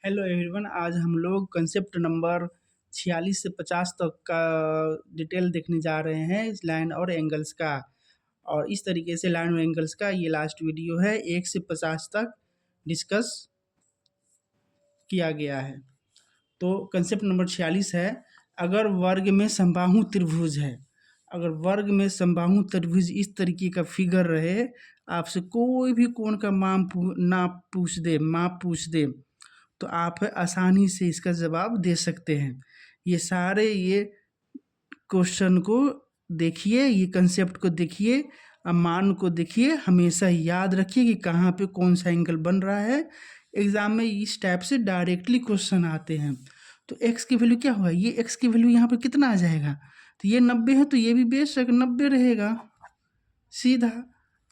Hello everyone, आज हम लोग कंसेप्ट नंबर 46 से 50 तक का डिटेल देखने जा रहे हैं इस लाइन और एंगल्स का। और इस तरीके से लाइन और एंगल्स का ये लास्ट वीडियो है, 1 से 50 तक डिस्कस किया गया है। तो कंसेप्ट नंबर 46 है, अगर वर्ग में समबाहु त्रिभुज है, अगर वर्ग में समबाहु त्रिभुज इस तरीके का फिगर रहे, आपसे कोई भी कोण का नाप पूछ दे तो आप आसानी से इसका जवाब दे सकते हैं। ये क्वेश्चन को देखिए, ये कंसेप्ट को देखिए, मान को देखिए, हमेशा याद रखिए कि कहाँ पे कौन सा एंगल बन रहा है। एग्जाम में इस टाइप से डायरेक्टली क्वेश्चन आते हैं। तो x की वैल्यू क्या होगा, ये x की वैल्यू यहाँ पर कितना आ जाएगा, तो ये 90 है तो ये भी बेशक 90 रहेगा सीधा।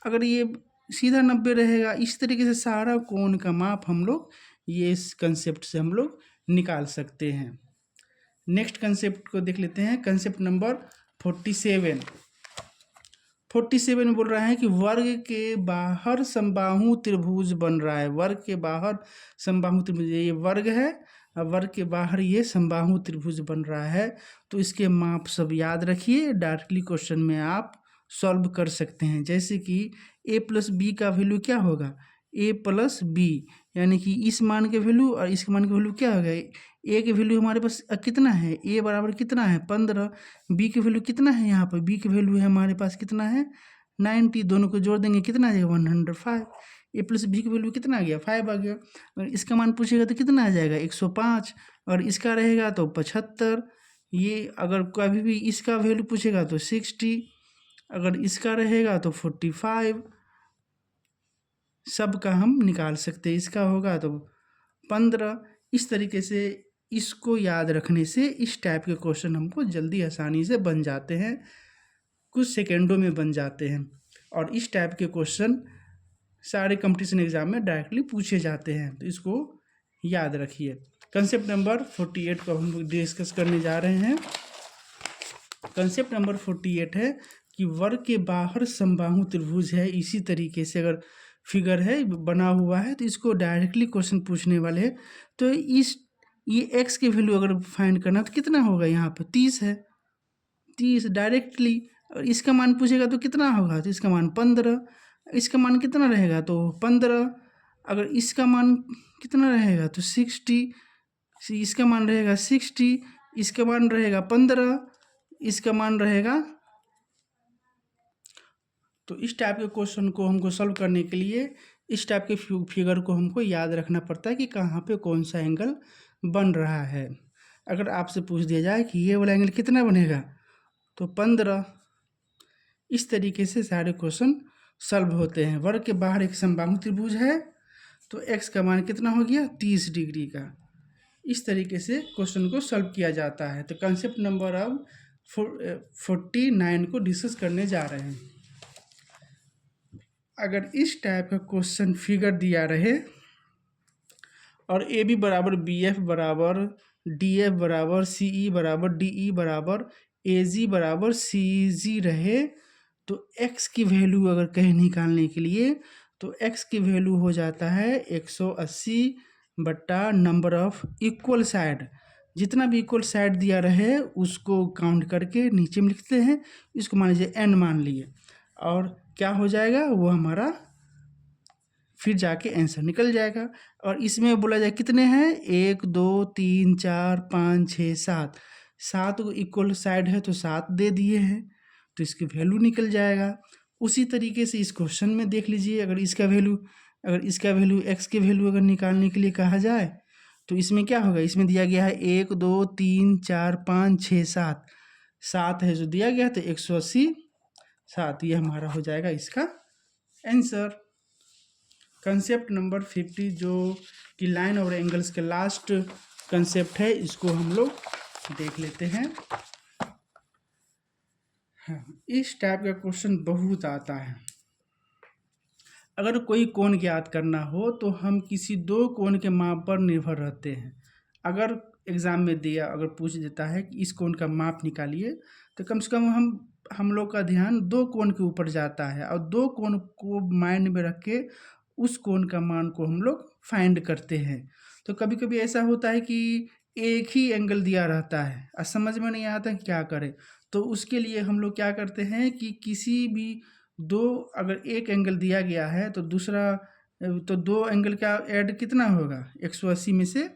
अगर ये सीधा 90 रहेगा, इस तरीके से सारा कोण का माप हम लोग ये इस कंसेप्ट से हम लोग निकाल सकते हैं। नेक्स्ट कंसेप्ट को देख लेते हैं, कंसेप्ट नंबर 47। 47 में बोल रहा है कि वर्ग के बाहर समबाहु त्रिभुज बन रहा है। वर्ग के बाहर समबाहु त्रिभुज, ये वर्ग है, वर्ग के बाहर ये समबाहु त्रिभुज बन रहा है। तो इसके माप सब याद रखिए, डायरेक्टली क्वेश्चन में आप सॉल्व कर सकते हैं। जैसे कि a प्लस बी का वैल्यू क्या होगा, a प्लस बी, यानी कि इस मान के वैल्यू और इस मान के वैल्यू क्या होगा। a के वैल्यू हमारे पास कितना है, a बराबर कितना है 15, b के वैल्यू कितना है, यहाँ पर b के वैल्यू है हमारे पास कितना है 90, दोनों को जोड़ देंगे कितना आ जाएगा 105। a प्लस बी की वैल्यू कितना आ गया 5 आ गया। और इसका मान पूछेगा तो कितना आ जाएगा 105, और इसका रहेगा तो 75। ये अगर कभी भी इसका वैल्यू पूछेगा तो 60, अगर इसका रहेगा तो 45। सब का हम निकाल सकते हैं, इसका होगा तो 15। इस तरीके से इसको याद रखने से इस टाइप के क्वेश्चन हमको जल्दी आसानी से बन जाते हैं, कुछ सेकेंडों में बन जाते हैं। और इस टाइप के क्वेश्चन सारे कंपटीशन एग्जाम में डायरेक्टली पूछे जाते हैं, तो इसको याद रखिए। कंसेप्ट नंबर 48 को हम लोग डिस्कस करने जा रहे हैं। कंसेप्ट नंबर 48 है कि वर्ग के बाहर समबाहु त्रिभुज है। इसी तरीके से अगर फिगर है बना हुआ है तो इसको डायरेक्टली क्वेश्चन पूछने वाले हैं। तो ये x की वैल्यू अगर फाइंड करना तो कितना होगा, यहाँ पे 30 है, 30 डायरेक्टली। और इसका मान पूछेगा तो कितना होगा, तो इसका मान 15, इसका मान कितना रहेगा तो 15। अगर इसका मान कितना रहेगा तो 60, इसका मान रहेगा 60, इसका मान रहेगा 15, इसका मान रहेगा। तो इस टाइप के क्वेश्चन को हमको सॉल्व करने के लिए इस टाइप के फिगर को हमको याद रखना पड़ता है कि कहाँ पे कौन सा एंगल बन रहा है। अगर आपसे पूछ दिया जाए कि ये वाला एंगल कितना बनेगा तो 15। इस तरीके से सारे क्वेश्चन सॉल्व होते हैं। वर्ग के बाहर एक समबाहु त्रिभुज है तो x का मान कितना हो गया 30 डिग्री का। इस तरीके से क्वेश्चन को सॉल्व किया जाता है। तो कंसेप्ट नंबर अब 49 को डिस्कस करने जा रहे हैं। अगर इस टाइप का क्वेश्चन फिगर दिया रहे और ए बी बराबर बी एफ बराबर डी एफ बराबर सी ई बराबर डी ई बराबर ए जी बराबर सी जी रहे, तो x की वैल्यू अगर कहीं निकालने के लिए तो x की वैल्यू हो जाता है 180 बट्टा नंबर ऑफ इक्वल साइड। जितना भी इक्वल साइड दिया रहे उसको काउंट करके नीचे में लिखते हैं, इसको मान लीजिए n मान लिए, और क्या हो जाएगा वो हमारा फिर जाके आंसर निकल जाएगा। और इसमें बोला जाए कितने हैं 1 2 3 4 5 6 7, 7 इक्वल साइड है तो 7 दे दिए हैं, तो इसकी वैल्यू निकल जाएगा। उसी तरीके से इस क्वेश्चन में देख लीजिए, अगर इसका वैल्यू x की वैल्यू अगर निकालने के लिए कहा जाए तो इसमें क्या होगा, इसमें दिया गया है 1 2 3 4 5 6 7, 7 है जो दिया गया तो 180 7, ये हमारा हो जाएगा इसका आंसर। कंसेप्ट नंबर 50 जो कि लाइन और एंगल्स के लास्ट कंसेप्ट है, इसको हम लोग देख लेते हैं। हाँ, इस टाइप का क्वेश्चन बहुत आता है। अगर कोई कोण ज्ञात करना हो तो हम किसी दो कोण के माप पर निर्भर रहते हैं। अगर एग्ज़ाम में दिया अगर पूछ देता है कि इस कोण का माप निकालिए, तो कम से कम हम लोग का ध्यान दो कोण के ऊपर जाता है, और दो कोण को माइंड में रख के उस कोण का मान को हम लोग फाइंड करते हैं। तो कभी कभी ऐसा होता है कि एक ही एंगल दिया रहता है और समझ में नहीं आता कि क्या करें। तो उसके लिए हम लोग क्या करते हैं कि किसी भी दो, अगर एक एंगल दिया गया है तो दूसरा, तो दो एंगल का ऐड कितना होगा 180 में से,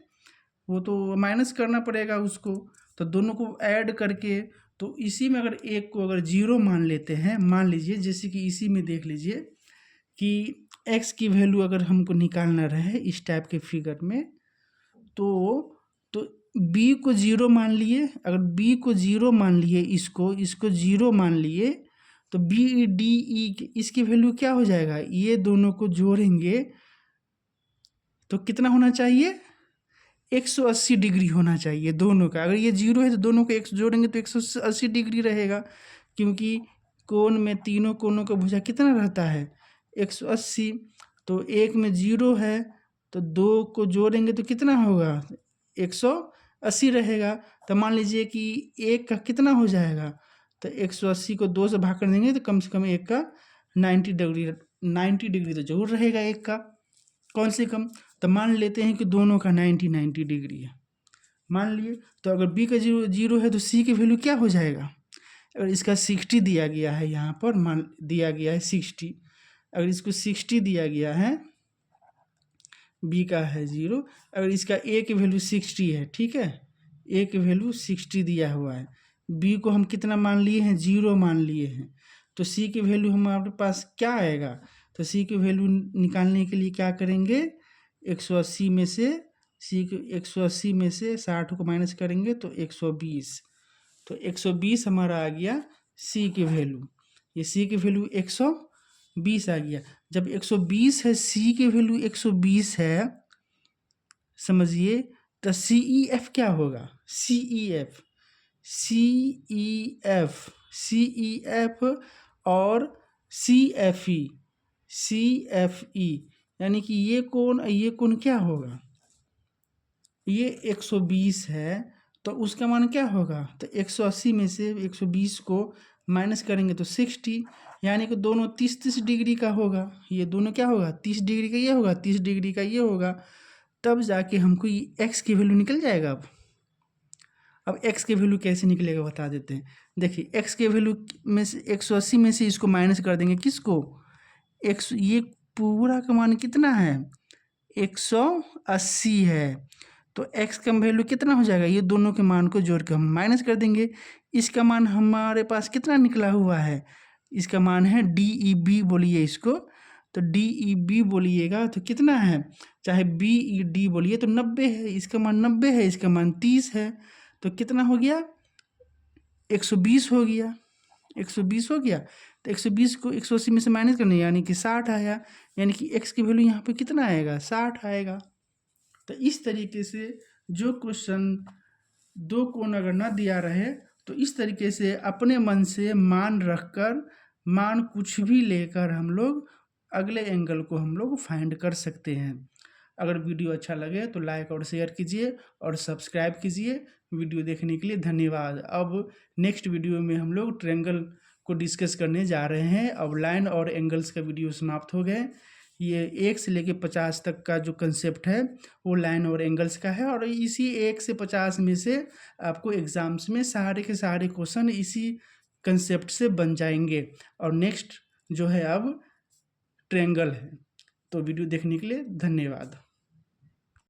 वो तो माइनस करना पड़ेगा उसको। तो दोनों को ऐड करके, तो इसी में अगर एक को अगर जीरो मान लेते हैं, मान लीजिए जैसे कि इसी में देख लीजिए कि x की वैल्यू अगर हमको निकालना रहे इस टाइप के फिगर में, तो b को जीरो मान लिए। अगर b को जीरो मान लिए, इसको जीरो मान लिए, तो बी डी ई इसकी वैल्यू क्या हो जाएगा, ये दोनों को जोड़ेंगे तो कितना होना चाहिए, 180 डिग्री होना चाहिए दोनों का। अगर ये जीरो है तो दोनों को 100 जोड़ेंगे तो 180 डिग्री रहेगा, क्योंकि कोण में तीनों कोणों का भुजा कितना रहता है 180। तो एक में जीरो है तो दो को जोड़ेंगे तो कितना होगा 180 रहेगा। तो मान लीजिए कि एक का कितना हो जाएगा, तो 180 को दो से भाग कर देंगे तो कम से कम एक का 90 डिग्री तो जरूर रहेगा एक का, कौन से कम। तो मान लेते हैं कि दोनों का 90 डिग्री है, मान लिए। तो अगर b का जीरो है तो c की वैल्यू क्या हो जाएगा, अगर इसका 60 दिया गया है, यहाँ पर मान दिया गया है 60, अगर इसको 60 दिया गया है, b का है जीरो, अगर इसका a की वैल्यू 60 है, ठीक है, a की वैल्यू 60 दिया हुआ है, b को हम कितना मान लिए हैं, जीरो मान लिए हैं, तो c की वैल्यू हमारे पास क्या आएगा, तो c की वैल्यू निकालने के लिए क्या करेंगे, 180 में से c को 180 में से 60 को माइनस करेंगे तो 120, तो 120 हमारा आ गया c की वैल्यू। ये c की वैल्यू 120 आ गया। जब 120 है, c की वैल्यू 120 है, समझिए, तो सी ई एफ क्या होगा, सी ई एफ और सी एफ ई, यानी कि ये कोण क्या होगा, ये 120 है तो उसका मान क्या होगा, तो 180 में से 120 को माइनस करेंगे तो 60, यानी कि दोनों 30 डिग्री का होगा। ये दोनों क्या होगा, 30 डिग्री का ये होगा, 30 डिग्री का ये होगा, तब जाके हमको ये x की वैल्यू निकल जाएगा। अब x की वैल्यू कैसे निकलेगा बता देते हैं। देखिए x के वैल्यू में से 180 में से इसको माइनस कर देंगे, किसको, x, ये पूरा का मान कितना है 180 है, तो x का वैल्यू कितना हो जाएगा, ये दोनों के मान को जोड़ के हम माइनस कर देंगे। इसका मान हमारे पास कितना निकला हुआ है, इसका मान है DEB बोलिए इसको, तो DEB बोलिएगा तो कितना है, चाहे BED बोलिए तो 90 है, इसका मान 90 है, इसका मान 30 है, तो कितना हो गया 120 हो गया, 120 हो गया। तो 120 को 180 में से माइनस करने यानी कि 60 आया, यानी कि x की वैल्यू यहाँ पे कितना आएगा 60 आएगा। तो इस तरीके से जो क्वेश्चन दो कोण अगर ना दिया रहे तो इस तरीके से अपने मन से मान रखकर, मान कुछ भी लेकर हम लोग अगले एंगल को हम लोग फाइंड कर सकते हैं। अगर वीडियो अच्छा लगे तो लाइक और शेयर कीजिए और सब्सक्राइब कीजिए। वीडियो देखने के लिए धन्यवाद। अब नेक्स्ट वीडियो में हम लोग ट्रायंगल को डिस्कस करने जा रहे हैं। अब लाइन और एंगल्स का वीडियो समाप्त हो गए। ये 1 से लेके 50 तक का जो कंसेप्ट है वो लाइन और एंगल्स का है, और इसी 1 से 50 में से आपको एग्जाम्स में सारे के सारे क्वेश्चन इसी कंसेप्ट से बन जाएंगे। और नेक्स्ट जो है अब ट्रायंगल है। तो वीडियो देखने के लिए धन्यवाद।